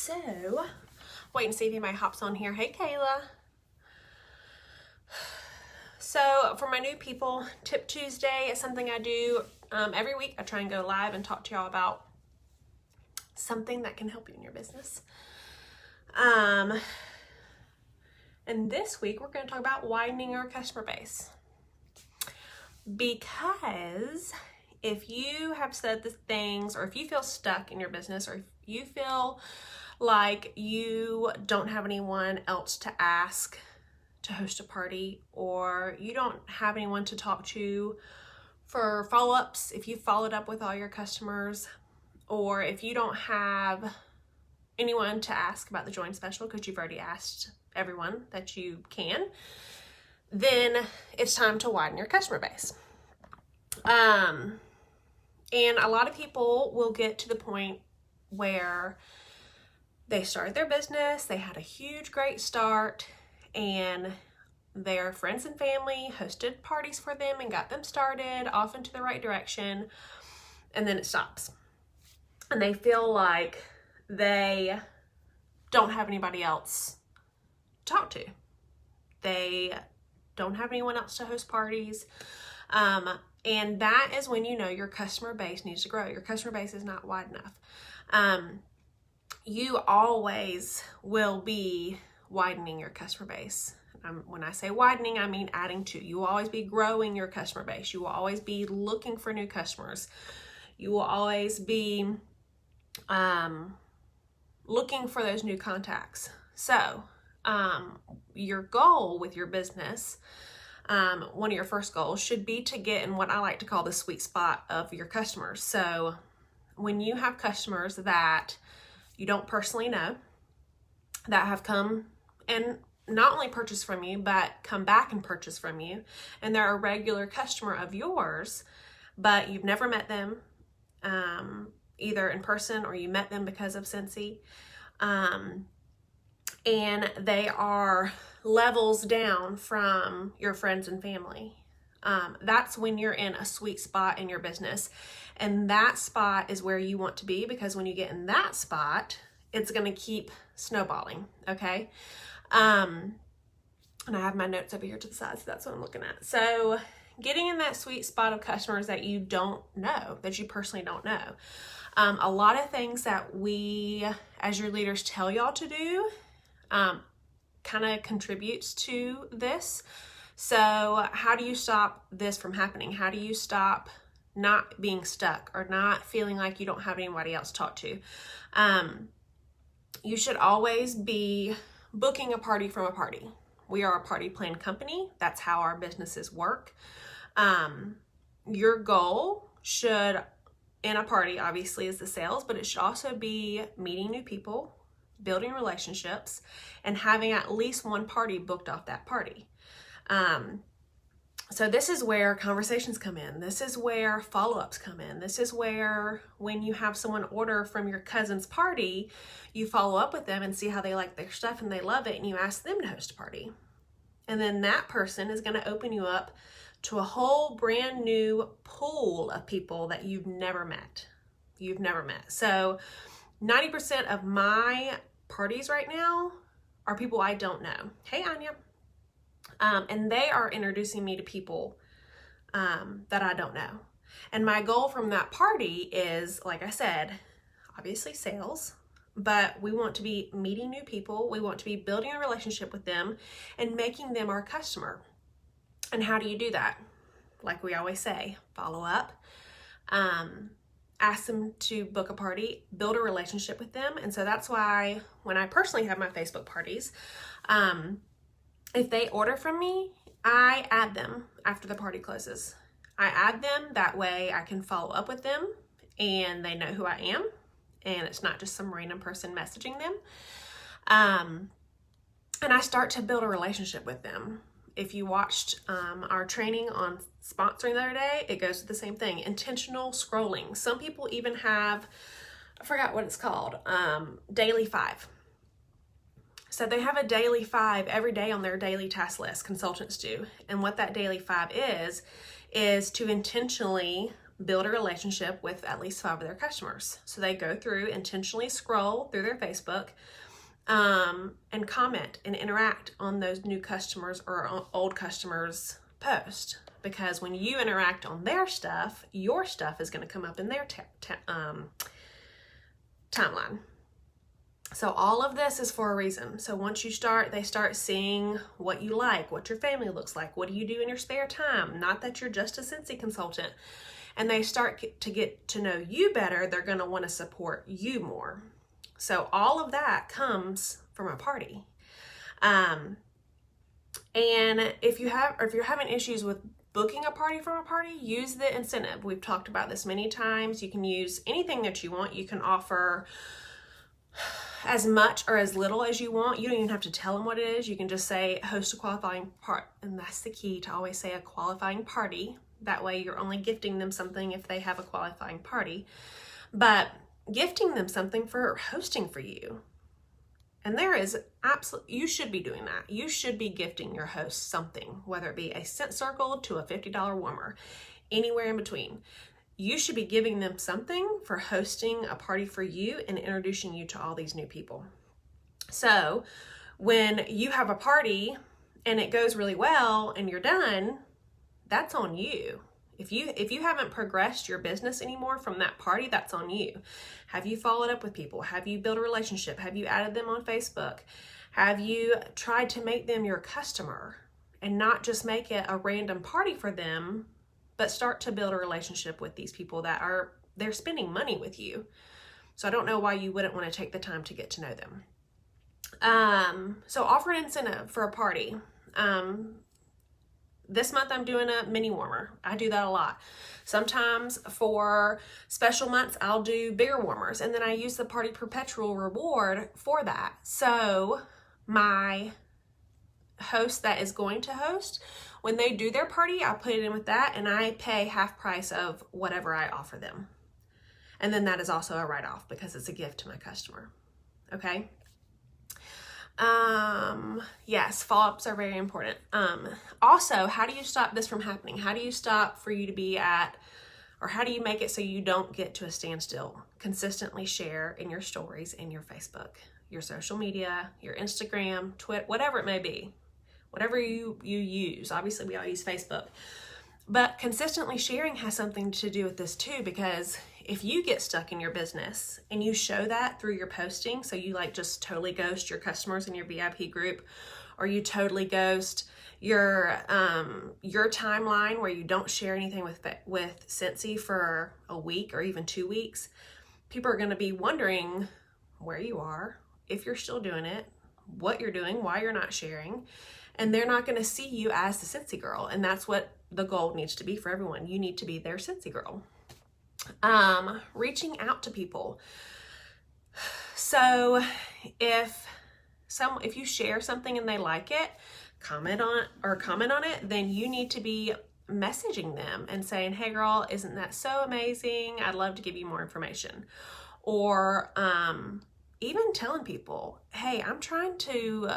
So, wait and see if anybody hops on here. Hey, Kayla. So, for my new people, Tip Tuesday is something I do every week. I try and go live and talk to y'all about something that can help you in your business. And this week, we're going to talk about widening our customer base. Because if you have said the things, or if you feel stuck in your business, or if you feel like you don't have anyone else to ask to host a party, or you don't have anyone to talk to for follow-ups, if you followed up with all your customers, or if you don't have anyone to ask about the join special because you've already asked everyone that you can, then it's time to widen your customer base. And a lot of people will get to the point where they started their business, they had a huge, great start, and their friends and family hosted parties for them and got them started off into the right direction, and then it stops. And they feel like they don't have anybody else to talk to. They don't have anyone else to host parties. And that is when you know your customer base needs to grow. Your customer base is not wide enough. You always will be widening your customer base. When I say widening, I mean adding to. You will always be growing your customer base. You will always be looking for new customers. You will always be looking for those new contacts. So your goal with your business, one of your first goals should be to get in what I like to call the sweet spot of your customers. So when you have customers that you don't personally know, that have come and not only purchase from you, but come back and purchase from you, and they're a regular customer of yours, but you've never met them, either in person or you met them because of Scentsy, and they are levels down from your friends and family. That's when you're in a sweet spot in your business. And that spot is where you want to be, because when you get in that spot, it's going to keep snowballing. Okay. And I have my notes over here to the side, so that's what I'm looking at. So getting in that sweet spot of customers that you don't know, that you personally don't know. A lot of things that we, as your leaders, tell y'all to do, kind of contributes to this. So how do you stop this from happening? How do you stop not being stuck or not feeling like you don't have anybody else to talk to? You should always be booking a party from a party. We are a party plan company. That's how our businesses work. Your goal should, in a party, obviously, is the sales, but it should also be meeting new people, building relationships, and having at least one party booked off that party. So this is where conversations come in. This is where follow-ups come in. This is where, when you have someone order from your cousin's party, you follow up with them and see how they like their stuff and they love it, and you ask them to host a party. And then that person is going to open you up to a whole brand new pool of people that you've never met. So 90% of my parties right now are people I don't know. Hey, Anya. And they are introducing me to people that I don't know. And my goal from that party is, like I said, obviously sales, but we want to be meeting new people. We want to be building a relationship with them and making them our customer. And how do you do that? Like we always say, follow up, ask them to book a party, build a relationship with them. And so that's why when I personally have my Facebook parties, if they order from me, I add them after the party closes. I add them, that way I can follow up with them and they know who I am, and it's not just some random person messaging them. And I start to build a relationship with them. If you watched our training on sponsoring the other day, it goes to the same thing, intentional scrolling. Some people even have, I forgot what it's called, Daily 5. So they have a Daily 5 every day on their daily task list, consultants do. And what that Daily 5 is to intentionally build a relationship with at least 5 of their customers. So they go through, intentionally scroll through their Facebook, and comment and interact on those new customers or old customers' post. Because when you interact on their stuff, your stuff is going to come up in their timeline. So all of this is for a reason. So once you start, they start seeing what you like, what your family looks like, what do you do in your spare time? Not that you're just a Scentsy consultant. And they start to get to know you better, they're going to want to support you more. So all of that comes from a party. And if you're having issues with booking a party from a party, use the incentive. We've talked about this many times. You can use anything that you want. You can offer as much or as little as you want. You don't even have to tell them what it is. You can just say host a qualifying part, and that's the key, to always say a qualifying party. That way you're only gifting them something if they have a qualifying party, but gifting them something for hosting for you. And there is you should be doing that. You should be gifting your host something, whether it be a scent circle to a $50 warmer, anywhere in between. You should be giving them something for hosting a party for you and introducing you to all these new people. So when you have a party and it goes really well and you're done, that's on you. If you haven't progressed your business anymore from that party, that's on you. Have you followed up with people? Have you built a relationship? Have you added them on Facebook? Have you tried to make them your customer and not just make it a random party for them, but start to build a relationship with these people they're spending money with you. So I don't know why you wouldn't want to take the time to get to know them. So offer an incentive for a party. This month I'm doing a mini warmer. I do that a lot. Sometimes for special months, I'll do bigger warmers, and then I use the Party Perpetual reward for that. So my host that is going to host, when they do their party, I put it in with that, and I pay half price of whatever I offer them. And then that is also a write-off because it's a gift to my customer. Okay? Yes, follow-ups are very important. Also, how do you stop this from happening? How do you stop for you to be or how do you make it so you don't get to a standstill? Consistently share in your stories, in your Facebook, your social media, your Instagram, Twitter, whatever it may be, whatever you use. Obviously, we all use Facebook, but consistently sharing has something to do with this too, because if you get stuck in your business and you show that through your posting, so you just totally ghost your customers in your VIP group, or you totally ghost your timeline where you don't share anything with Scentsy for a week or even 2 weeks, people are going to be wondering where you are, if you're still doing it, what you're doing, why you're not sharing, and they're not going to see you as the Scentsy girl. And that's what the goal needs to be for everyone. You need to be their Scentsy girl. Reaching out to people. So if you share something and they like it, comment on it, then you need to be messaging them and saying, hey girl, isn't that so amazing? I'd love to give you more information. Or even telling people, hey, I'm trying to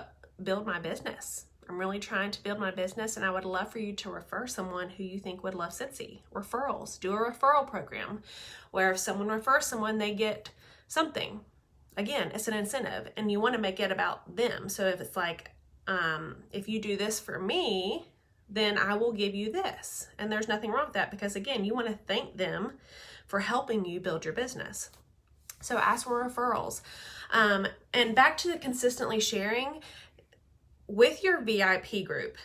build my business. I'm really trying to build my business, and I would love for you to refer someone who you think would love Scentsy. Referrals. Do a referral program where if someone refers someone, they get something. Again, it's an incentive, and you want to make it about them. So if it's if you do this for me, then I will give you this. And there's nothing wrong with that, because again, you want to thank them for helping you build your business. So ask for referrals. And back to the consistently sharing. With your VIP group,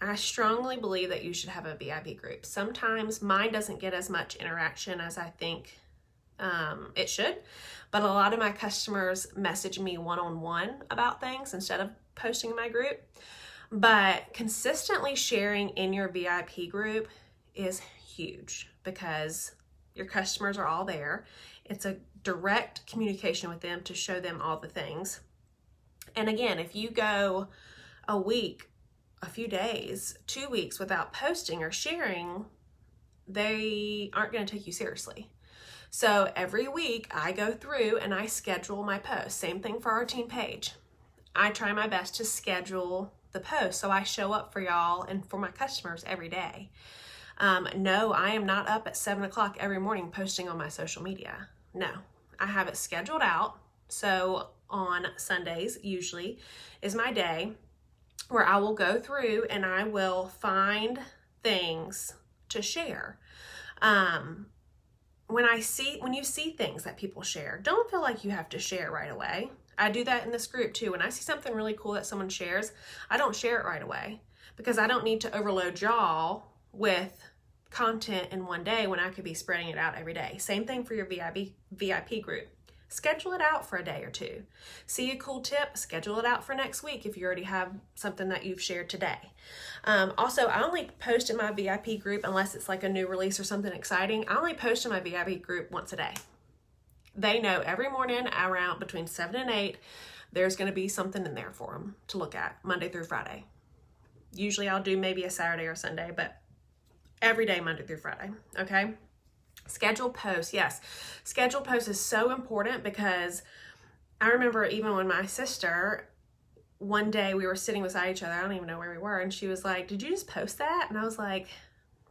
I strongly believe that you should have a VIP group. Sometimes mine doesn't get as much interaction as I think it should, but a lot of my customers message me one-on-one about things instead of posting in my group. But consistently sharing in your VIP group is huge because your customers are all there. It's a direct communication with them to show them all the things. And again, if you go a week, a few days, 2 weeks without posting or sharing, they aren't going to take you seriously. So every week I go through and I schedule my posts. Same thing for our team page. I try my best to schedule the post so I show up for y'all and for my customers every day. No, I am not up at 7 o'clock every morning posting on my social media. No, I have it scheduled out. So on Sundays usually is my day where I will go through and I will find things to share. When you see things that people share, don't feel like you have to share right away. I do that in this group too. When I see something really cool that someone shares, I don't share it right away because I don't need to overload y'all with content in one day when I could be spreading it out every day. Same thing for your VIP group. Schedule it out for a day or two. See a cool tip, schedule it out for next week if you already have something that you've shared today. Also, I only post in my VIP group unless it's like a new release or something exciting. I only post in my VIP group once a day. They know every morning around between 7 and 8, there's going to be something in there for them to look at Monday through Friday. Usually I'll do maybe a Saturday or Sunday, but every day, Monday through Friday, okay? Schedule posts, yes. Schedule posts is so important because I remember even when my sister, one day we were sitting beside each other, I don't even know where we were, and she was like, did you just post that? And I was like,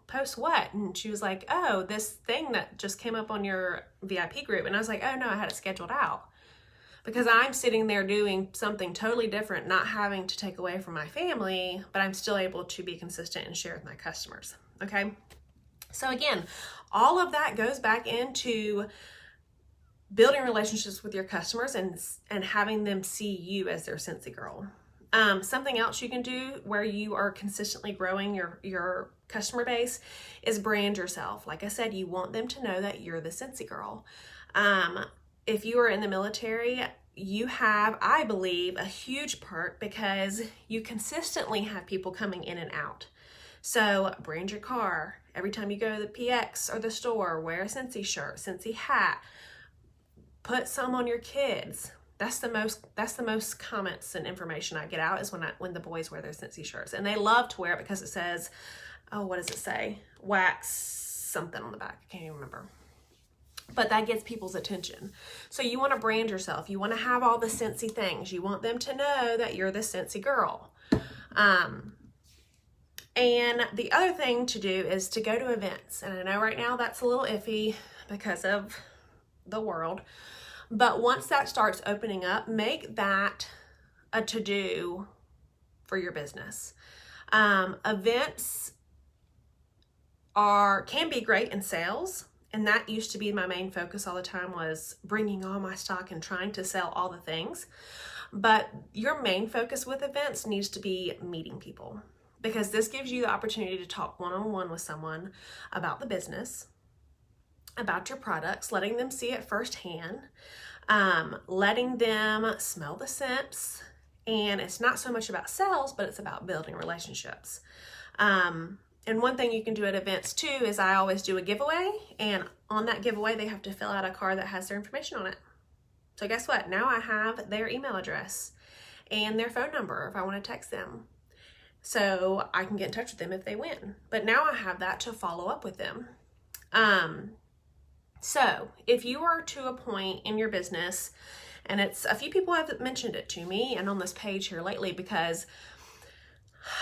post what? And she was like, oh, this thing that just came up on your VIP group. And I was like, oh no, I had it scheduled out. Because I'm sitting there doing something totally different, not having to take away from my family, but I'm still able to be consistent and share with my customers, okay? So again, all of that goes back into building relationships with your customers and having them see you as their Scentsy girl. Something else you can do where you are consistently growing your customer base is brand yourself. Like I said, you want them to know that you're the Scentsy girl. If you are in the military, you have, I believe, a huge part because you consistently have people coming in and out. So brand your car. Every time you go to the PX or the store, wear a Scentsy shirt, Scentsy hat. Put some on your kids. That's the most comments and information I get out is when the boys wear their Scentsy shirts. And they love to wear it because it says, oh, what does it say? Wax something on the back. I can't even remember. But that gets people's attention. So you want to brand yourself. You want to have all the Scentsy things. You want them to know that you're the Scentsy girl. And the other thing to do is to go to events. And I know right now that's a little iffy because of the world. But once that starts opening up, make that a to-do for your business. Events can be great in sales. And that used to be my main focus all the time, was bringing all my stock and trying to sell all the things. But your main focus with events needs to be meeting people, because this gives you the opportunity to talk one-on-one with someone about the business, about your products, letting them see it firsthand, letting them smell the scents. And it's not so much about sales, but it's about building relationships. And one thing you can do at events too is I always do a giveaway, and on that giveaway they have to fill out a card that has their information on it. So guess what? Now I have their email address and their phone number if I want to text them. So I can get in touch with them if they win. But now I have that to follow up with them. So if you are to a point in your business, and it's a few people have mentioned it to me and on this page here lately, because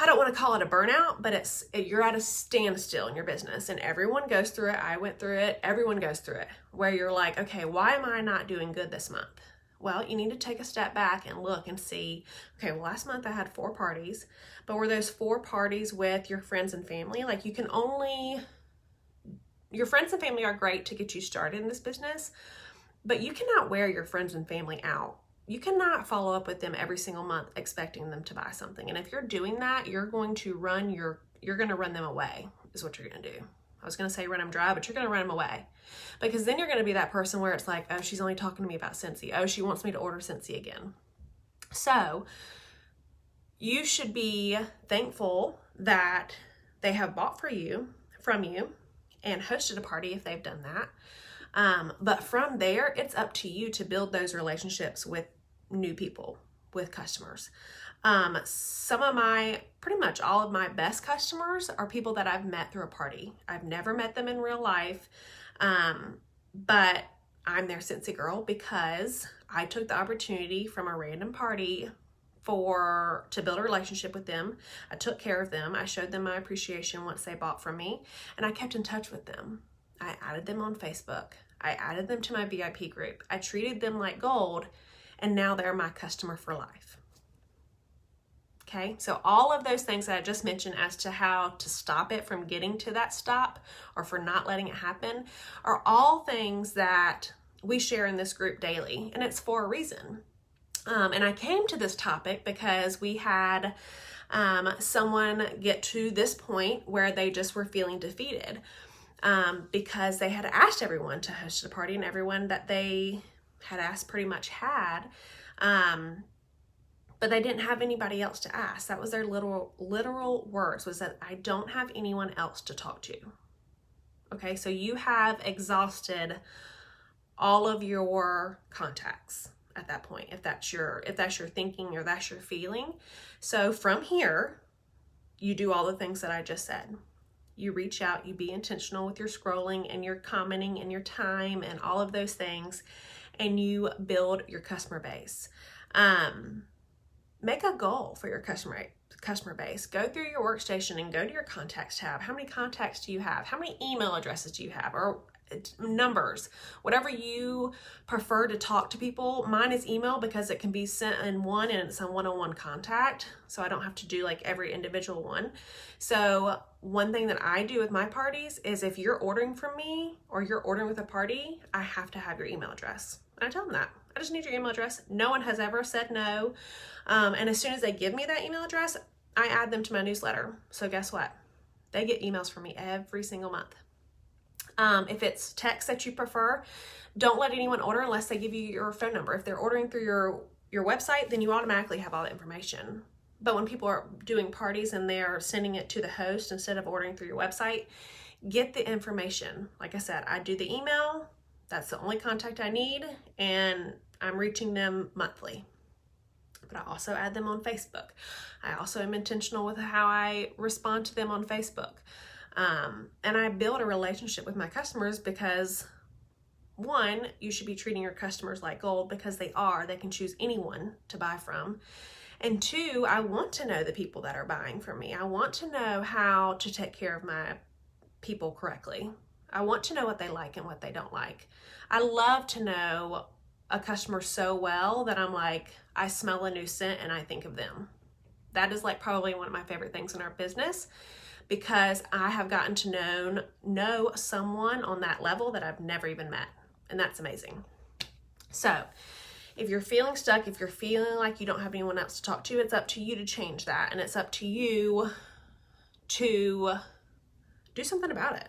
I don't want to call it a burnout, but you're at a standstill in your business, and everyone goes through it. I went through it. Everyone goes through it, where you're like, okay, why am I not doing good this month? Well, you need to take a step back and look and see, okay, well, last month I had 4 parties, but were those 4 parties with your friends and family? Like, your friends and family are great to get you started in this business, but you cannot wear your friends and family out. You cannot follow up with them every single month expecting them to buy something. And if you're doing that, you're going to run them away, is what you're going to do. I was going to say run them dry, but you're going to run them away, because then you're going to be that person where it's like, oh, she's only talking to me about Scentsy. Oh, she wants me to order Scentsy again. So you should be thankful that they have bought from you and hosted a party if they've done that. But from there, it's up to you to build those relationships with new people, with customers. Pretty much all of my best customers are people that I've met through a party. I've never met them in real life, but I'm their Scentsy girl because I took the opportunity from a random party to build a relationship with them. I took care of them. I showed them my appreciation once they bought from me, and I kept in touch with them. I added them on Facebook. I added them to my VIP group. I treated them like gold, and now they're my customer for life. Okay, so all of those things that I just mentioned as to how to stop it from getting to that stop or for not letting it happen are all things that we share in this group daily, and it's for a reason. And I came to this topic because we had someone get to this point where they just were feeling defeated because they had asked everyone to host a party, and everyone that they had asked pretty much had, but they didn't have anybody else to ask. That was their literal words, was that I don't have anyone else to talk to. Okay, so you have exhausted all of your contacts at that point, if that's your thinking or that's your feeling. So from here, you do all the things that I just said. You reach out, you be intentional with your scrolling and your commenting and your time and all of those things, and you build your customer base. Make a goal for your customer base. Go through your workstation and go to your contacts tab. How many contacts do you have? How many email addresses do you have? Or numbers, whatever you prefer to talk to people. Mine is email because it can be sent in one and it's a one-on-one contact, so I don't have to do like every individual one. So one thing that I do with my parties is if you're ordering from me or you're ordering with a party, I have to have your email address. And I tell them that. I just need your email address. No one has ever said no. And as soon as they give me that email address, I add them to my newsletter. So guess what? They get emails from me every single month. If it's text that you prefer, don't let anyone order unless they give you your phone number. If they're ordering through your website, then you automatically have all the information. But when people are doing parties and they're sending it to the host instead of ordering through your website, get the information. Like I said, I do the email. That's the only contact I need, and I'm reaching them monthly. But I also add them on Facebook. I also am intentional with how I respond to them on Facebook. And I build a relationship with my customers because, one, you should be treating your customers like gold because they are. They can choose anyone to buy from. And two, I want to know the people that are buying from me. I want to know how to take care of my people correctly. I want to know what they like and what they don't like. I love to know a customer so well that I'm like, I smell a new scent and I think of them. That is like probably one of my favorite things in our business, because I have gotten to know someone on that level that I've never even met. And that's amazing. So if you're feeling stuck, if you're feeling like you don't have anyone else to talk to, it's up to you to change that. And it's up to you to do something about it.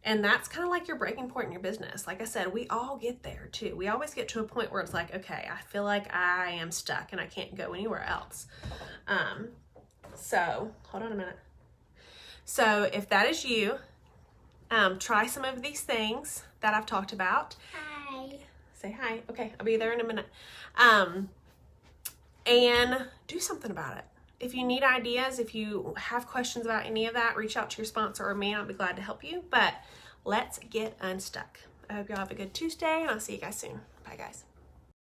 And that's kind of like your breaking point in your business. Like I said, we all get there too. We always get to a point where it's like, okay, I feel like I am stuck and I can't go anywhere else. So hold on a minute. So if that is you, try some of these things that I've talked about. Hi. Say hi. Okay, I'll be there in a minute. And do something about it. If you need ideas, if you have questions about any of that, reach out to your sponsor or me. I'll be glad to help you. But let's get unstuck. I hope y'all have a good Tuesday, and I'll see you guys soon. Bye, guys.